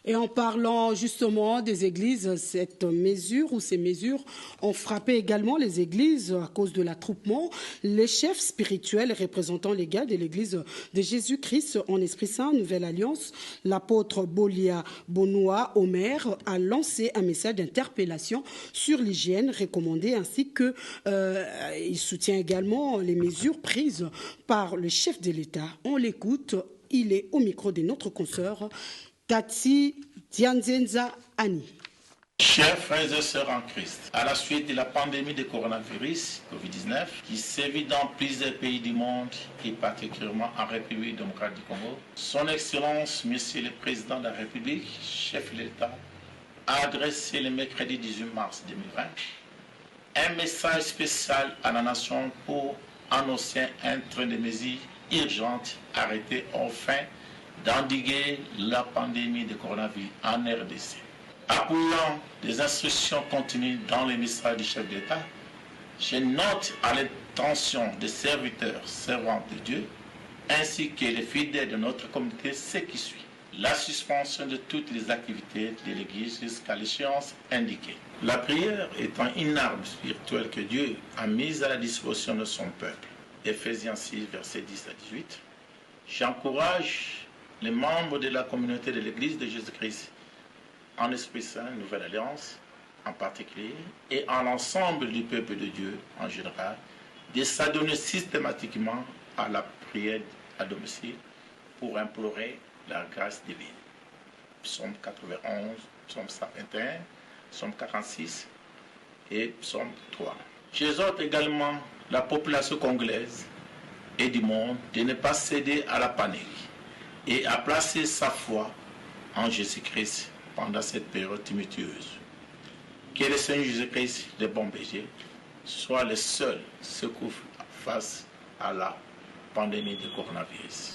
Et en parlant justement des églises, cette mesure ou ces mesures ont frappé également les églises à cause de l'attroupement. Les chefs spirituels et représentants légaux de l'église de Jésus-Christ en Esprit Saint, Nouvelle Alliance, l'apôtre Bolia Bonoua Omer a lancé un message d'interpellation sur l'hygiène recommandée ainsi que il soutient également les mesures prises par le chef de l'État. On l'écoute, il est au micro de notre consoeur Tati Dianzenza Annie. Chers frères et sœurs en Christ, à la suite de la pandémie de coronavirus Covid-19 qui sévit dans plusieurs pays du monde et particulièrement en République démocratique du Congo, Son Excellence, Monsieur le Président de la République, chef de l'État, a adressé le mercredi 18 mars 2020 un message spécial à la nation pour annoncer un train de mesures urgentes arrêtées afin d'endiguer la pandémie de coronavirus en RDC. Appelant des instructions continues dans les messages du chef d'État, je note à l'attention des serviteurs servants de Dieu, ainsi que les fidèles de notre communauté ce qui suit. La suspension de toutes les activités de l'Église jusqu'à l'échéance indiquée. La prière étant une arme spirituelle que Dieu a mise à la disposition de son peuple. Éphésiens 6, versets 10 à 18. J'encourage les membres de la communauté de l'Église de Jésus-Christ en Esprit Saint, Nouvelle Alliance en particulier, et en l'ensemble du peuple de Dieu en général, de s'adonner systématiquement à la prière à domicile pour implorer la grâce divine. Psaume 91, Psaume 121, Psaume 46 et Psaume 3. J'exhorte également la population congolaise et du monde de ne pas céder à la panique et à placer sa foi en Jésus-Christ pendant cette période tumultueuse. Que le Seigneur Jésus-Christ, le bon berger, soit le seul secours face à la pandémie de coronavirus.